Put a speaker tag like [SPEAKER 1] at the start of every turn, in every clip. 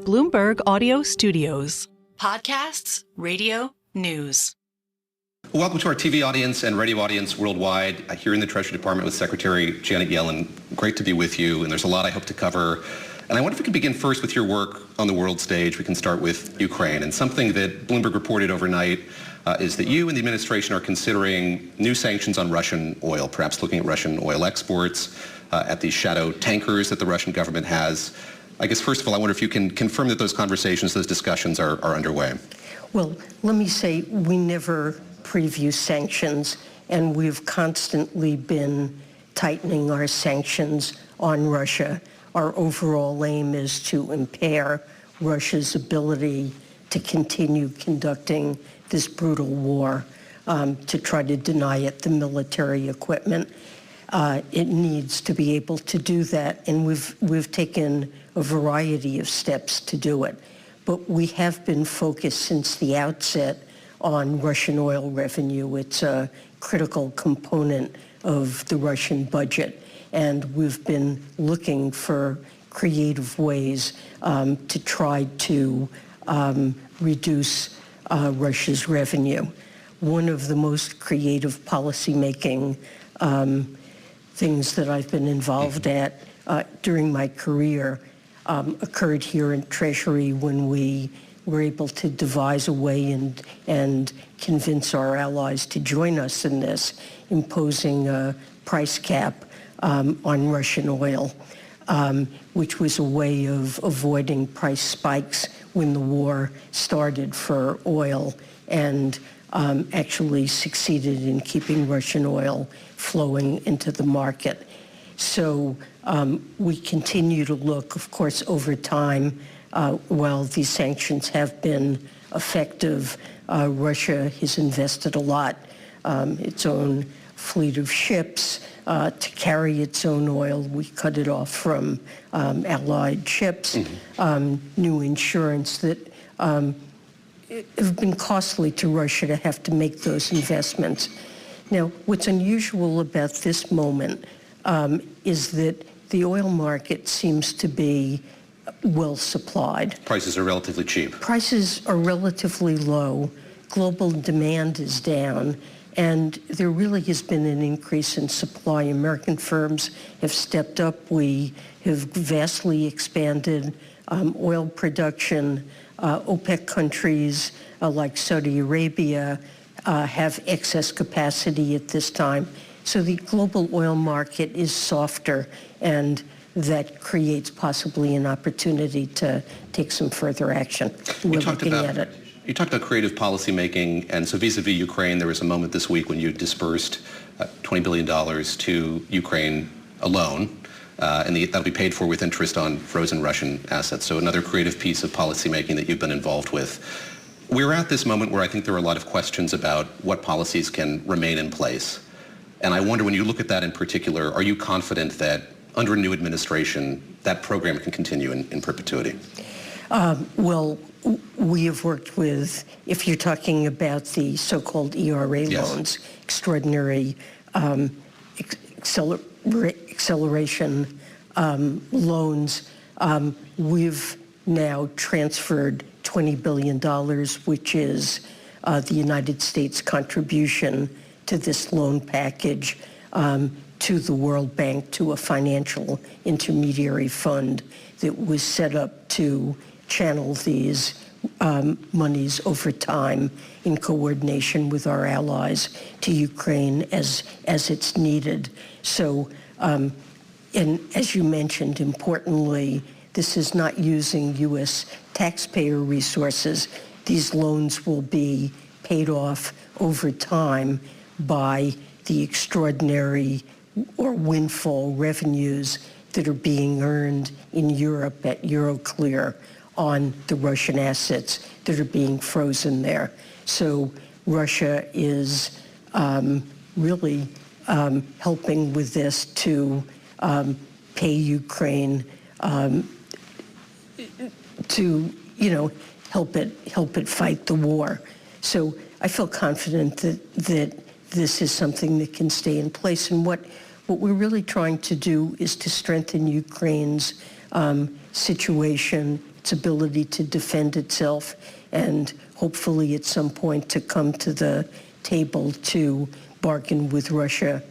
[SPEAKER 1] Bloomberg Audio Studios. Podcasts, radio, news.
[SPEAKER 2] Welcome to our TV audience and radio audience worldwide here in the Treasury Department with Secretary Janet Yellen. Great to be with you, and there's a lot I hope to cover. And I wonder if we could begin first with your work on the world stage. We can start with Ukraine. And something that Bloomberg reported overnight is that you and the administration are considering new sanctions on Russian oil, perhaps looking at Russian oil exports, at these shadow tankers that the Russian government has. I guess, first of all, I wonder if you can confirm that those conversations, those discussions are underway.
[SPEAKER 3] Well, let me say we never preview sanctions, and we've constantly been tightening our sanctions on Russia. Our overall aim is to impair Russia's ability to continue conducting this brutal war, to try to deny it the military equipment. It needs to be able to do that, and we've taken a variety of steps to do it. But we have been focused since the outset on Russian oil revenue. It's a critical component of the Russian budget, and we've been looking for creative ways to try to reduce Russia's revenue. One of the most creative policymaking things that I've been involved at during my career occurred here in Treasury when we were able to devise a way and convince our allies to join us in this, imposing a price cap on Russian oil, which was a way of avoiding price spikes when the war started for oil, and actually succeeded in keeping Russian oil flowing into the market. So we continue to look, of course, over time. While these sanctions have been effective, Russia has invested a lot, its own fleet of ships to carry its own oil. We cut it off from allied ships, new insurance that have been costly to Russia to have to make those investments. Now, what's unusual about this moment is that the oil market seems to be well supplied.
[SPEAKER 2] Prices are relatively cheap.
[SPEAKER 3] Prices are relatively low. Global demand is down, and there really has been an increase in supply. American firms have stepped up. We have vastly expanded oil production. OPEC countries like Saudi Arabia have excess capacity at this time. So the global oil market is softer, and that creates possibly an opportunity to take some further action. We're looking at it.
[SPEAKER 2] You talked about creative policy making, and so vis-a-vis Ukraine, there was a moment this week when you dispersed $20 billion to Ukraine alone, and that'll be paid for with interest on frozen Russian assets. So another creative piece of policy making that you've been involved with. We're at this moment where I think there are a lot of questions about what policies can remain in place. And I wonder, when you look at that in particular, are you confident that under a new administration, that program can continue in perpetuity?
[SPEAKER 3] Well, we have worked with, if you're talking about the so-called ERA loans, extraordinary acceleration loans, we've now transferred $20 billion, which is the United States contribution to this loan package, to the World Bank, to a financial intermediary fund that was set up to channel these monies over time in coordination with our allies to Ukraine as it's needed. So, and as you mentioned, importantly, this is not using U.S. taxpayer resources. These loans will be paid off over time by the extraordinary or windfall revenues that are being earned in Europe at Euroclear on the Russian assets that are being frozen there. So Russia is really helping with this to pay Ukraine to, help it fight the war. So I feel confident that this is something that can stay in place. And what we're really trying to do is to strengthen Ukraine's situation, its ability to defend itself, and hopefully at some point to come to the table to bargain with Russia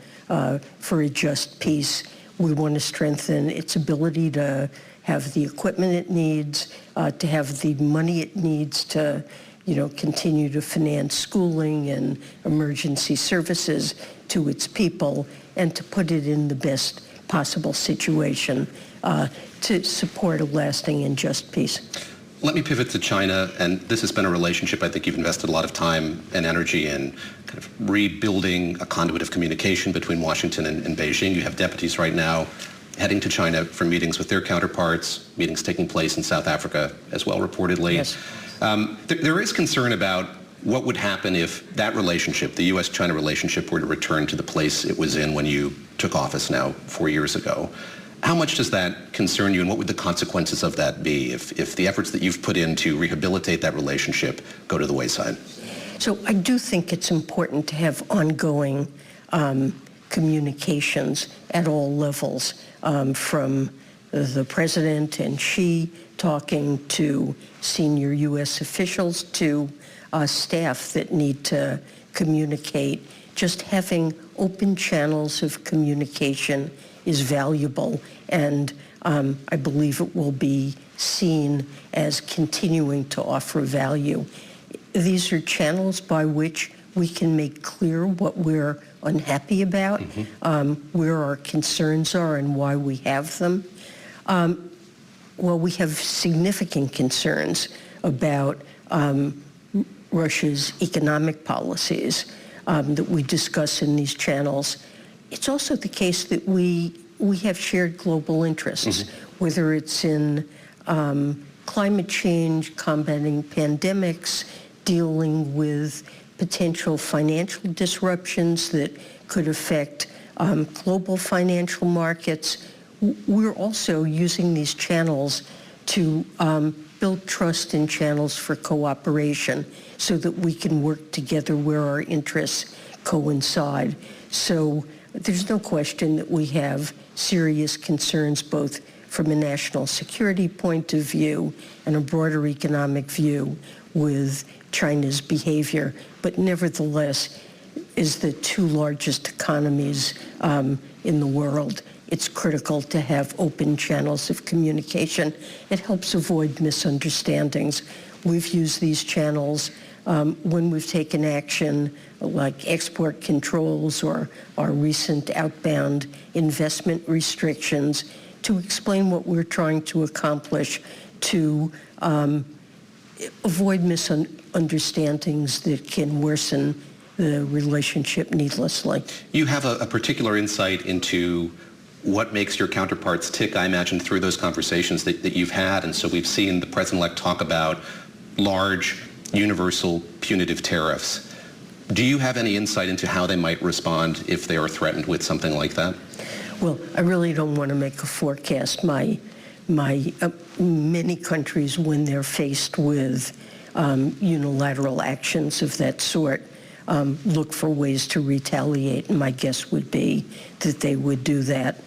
[SPEAKER 3] for a just peace. We want to strengthen its ability to have the equipment it needs, to have the money it needs to, continue to finance schooling and emergency services to its people, and to put it in the best possible situation to support a lasting and just peace.
[SPEAKER 2] Let me pivot to China, and this has been a relationship I think you've invested a lot of time and energy in kind of rebuilding a conduit of communication between Washington and Beijing. You have deputies right now heading to China for meetings with their counterparts, meetings taking place in South Africa as well, reportedly.
[SPEAKER 3] Yes.
[SPEAKER 2] There is concern about what would happen if that relationship, the U.S.-China relationship, were to return to the place it was in when you took office now 4 years ago. How much does that concern you, and what would the consequences of that be if the efforts that you've put in to rehabilitate that relationship go to the wayside?
[SPEAKER 3] So I do think it's important to have ongoing communications at all levels, from the president and Xi talking to senior U.S. officials to staff that need to communicate. Just having open channels of communication is valuable, and I believe it will be seen as continuing to offer value. These are channels by which we can make clear what we're unhappy about, where our concerns are and why we have them. Well, we have significant concerns about Russia's economic policies that we discuss in these channels. It's also the case that we have shared global interests, whether it's in climate change, combating pandemics, dealing with potential financial disruptions that could affect global financial markets. We're also using these channels to build trust in channels for cooperation so that we can work together where our interests coincide. So there's no question that we have serious concerns both from a national security point of view and a broader economic view with China's behavior. But nevertheless, as the two largest economies in the world, it's critical to have open channels of communication. It helps avoid misunderstandings. We've used these channels when we've taken action like export controls or our recent outbound investment restrictions to explain what we're trying to accomplish to avoid misunderstandings that can worsen the relationship needlessly.
[SPEAKER 2] You have a particular insight into what makes your counterparts tick, I imagine, through those conversations that you've had. And so we've seen the president-elect talk about large, universal, punitive tariffs. Do you have any insight into how they might respond if they are threatened with something like that?
[SPEAKER 3] Well, I really don't want to make a forecast. Many countries, when they're faced with unilateral actions of that sort, look for ways to retaliate, and my guess would be that they would do that.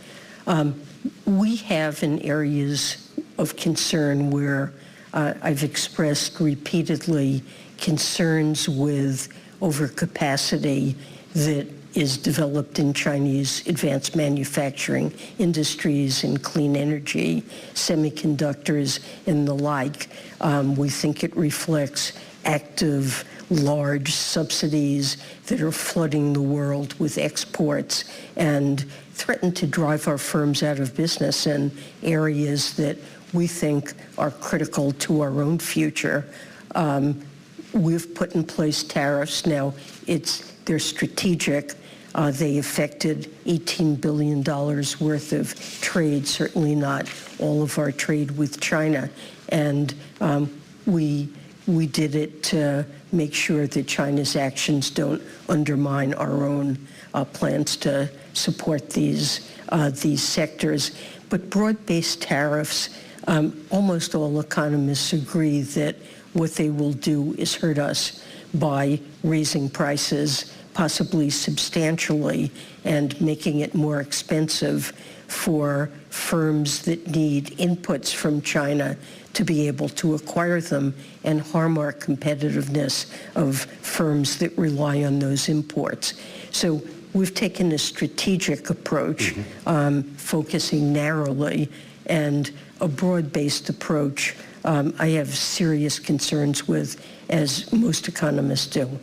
[SPEAKER 3] We have in areas of concern where I've expressed repeatedly concerns with overcapacity that is developed in Chinese advanced manufacturing industries and clean energy, semiconductors, and the like. We think it reflects active, large subsidies that are flooding the world with exports and threaten to drive our firms out of business in areas that we think are critical to our own future. We've put in place tariffs. Now, they're strategic. They affected $18 billion worth of trade, certainly not all of our trade with China. And we did it to make sure that China's actions don't undermine our own plans to support these sectors. But broad-based tariffs, almost all economists agree that what they will do is hurt us by raising prices, possibly substantially, and making it more expensive for firms that need inputs from China to be able to acquire them and harm our competitiveness of firms that rely on those imports. So we've taken a strategic approach, focusing narrowly, and a broad-based approach I have serious concerns with, as most economists do.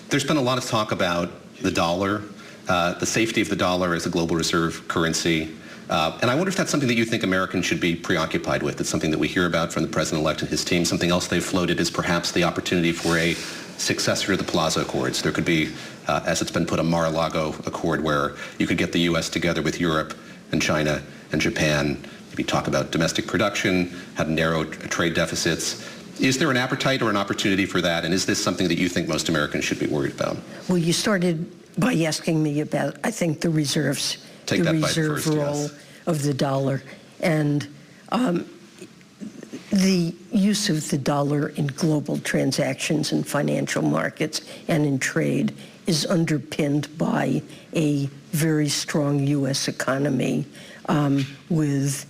[SPEAKER 2] There's been a lot of talk about the dollar, the safety of the dollar as a global reserve currency. And I wonder if that's something that you think Americans should be preoccupied with. It's something that we hear about from the president-elect and his team. Something else they've floated is perhaps the opportunity for a successor to the Plaza Accords. There could be, as it's been put, a Mar-a-Lago Accord where you could get the U.S. together with Europe and China and Japan, maybe talk about domestic production, how to narrow trade deficits. Is there an appetite or an opportunity for that? And is this something that you think most Americans should be worried about?
[SPEAKER 3] Well, you started by asking me about, I think, the reserves.
[SPEAKER 2] Take
[SPEAKER 3] the
[SPEAKER 2] that bite
[SPEAKER 3] reserve
[SPEAKER 2] first,
[SPEAKER 3] role
[SPEAKER 2] yes.
[SPEAKER 3] of the dollar. And the use of the dollar in global transactions and financial markets and in trade is underpinned by a very strong U.S. economy with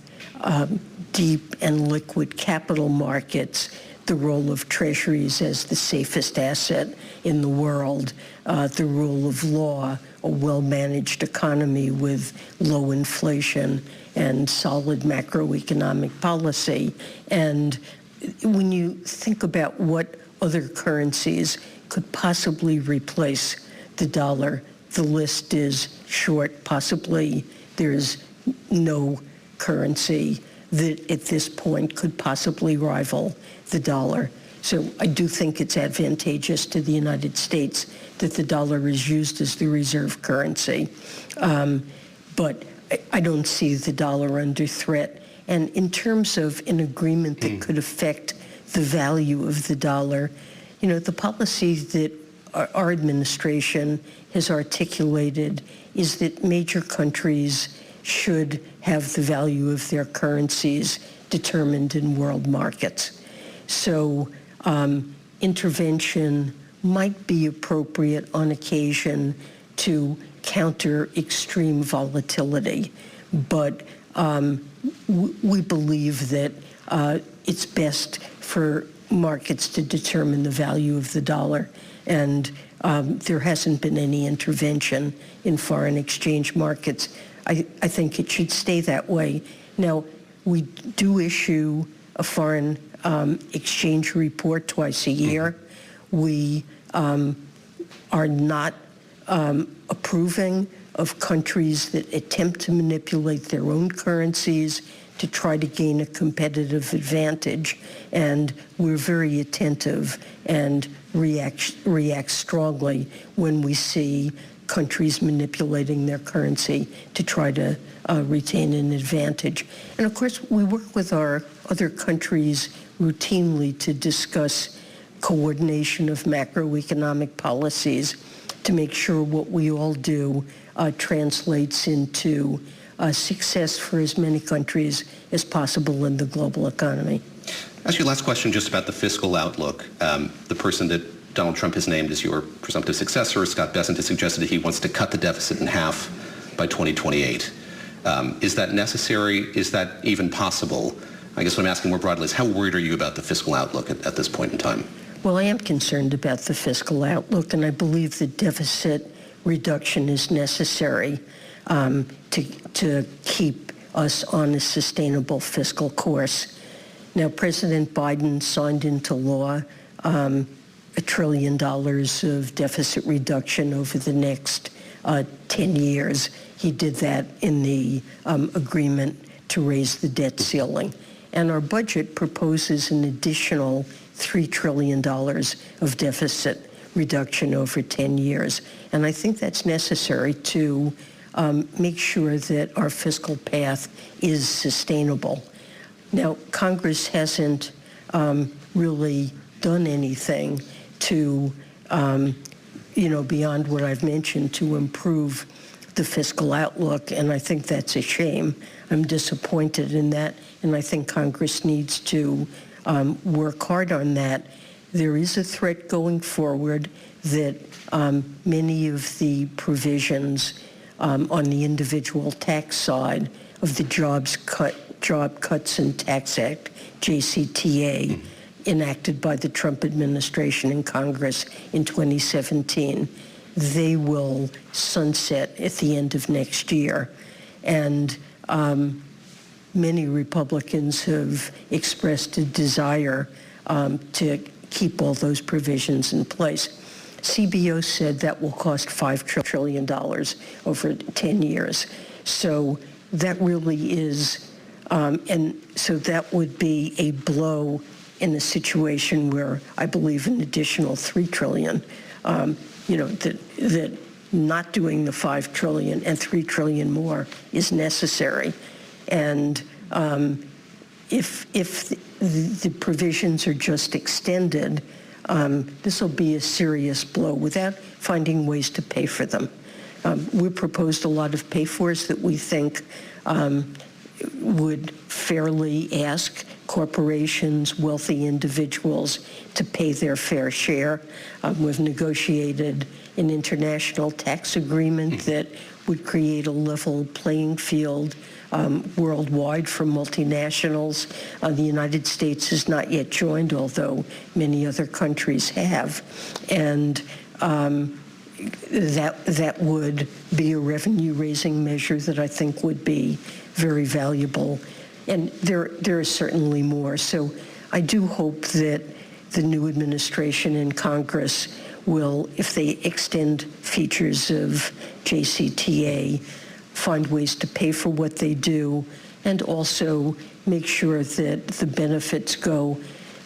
[SPEAKER 3] deep and liquid capital markets, the role of treasuries as the safest asset in the world, the rule of law, a well-managed economy with low inflation and solid macroeconomic policy. And when you think about what other currencies could possibly replace the dollar, the list is short. Possibly there's no currency that at this point could possibly rival the dollar. So I do think it's advantageous to the United States that the dollar is used as the reserve currency. But I don't see the dollar under threat. And in terms of an agreement that could affect the value of the dollar, you know, the policy that our administration has articulated is that major countries should have the value of their currencies determined in world markets. So intervention might be appropriate on occasion to counter extreme volatility, but we believe that it's best for markets to determine the value of the dollar, and there hasn't been any intervention in foreign exchange markets. I think it should stay that way. Now, we do issue a foreign exchange report twice a year. We are not approving of countries that attempt to manipulate their own currencies to try to gain a competitive advantage. And we're very attentive and react strongly when we see countries manipulating their currency to try to retain an advantage. And of course, we work with our other countries routinely to discuss coordination of macroeconomic policies to make sure what we all do translates into success for as many countries as possible in the global economy.
[SPEAKER 2] I'll ask you a last question just about the fiscal outlook. The person that Donald Trump has named as your presumptive successor, Scott Bessent, has suggested that he wants to cut the deficit in half by 2028. Is that necessary? Is that even possible? I guess what I'm asking more broadly is how worried are you about the fiscal outlook at this point in time?
[SPEAKER 3] Well, I am concerned about the fiscal outlook, and I believe that deficit reduction is necessary to keep us on a sustainable fiscal course. Now, President Biden signed into law $1 trillion of deficit reduction over the next 10 years. He did that in the agreement to raise the debt ceiling. And our budget proposes an additional $3 trillion of deficit reduction over 10 years. And I think that's necessary to make sure that our fiscal path is sustainable. Now, Congress hasn't really done anything to, beyond what I've mentioned, to improve the fiscal outlook, and I think that's a shame. I'm disappointed in that, and I think Congress needs to work hard on that. There is a threat going forward that many of the provisions on the individual tax side of the Job Cuts and Tax Act, JCTA, enacted by the Trump administration and Congress in 2017. They will sunset at the end of next year. And many Republicans have expressed a desire to keep all those provisions in place. CBO said that will cost $5 trillion over 10 years. So that really is, and so that would be a blow in a situation where I believe an additional $3 trillion, that not doing the $5 trillion and $3 trillion more is necessary. And if the provisions are just extended, this will be a serious blow without finding ways to pay for them. We proposed a lot of pay-fors that we think would fairly ask corporations, wealthy individuals to pay their fair share. We've negotiated an international tax agreement that would create a level playing field worldwide for multinationals. The United States has not yet joined, although many other countries have. And that would be a revenue-raising measure that I think would be very valuable. And there are certainly more. So I do hope that the new administration and Congress will, if they extend features of JCTA, find ways to pay for what they do, and also make sure that the benefits go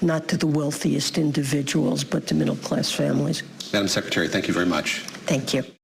[SPEAKER 3] not to the wealthiest individuals, but to middle-class families.
[SPEAKER 2] Madam Secretary, thank you very much.
[SPEAKER 3] Thank you.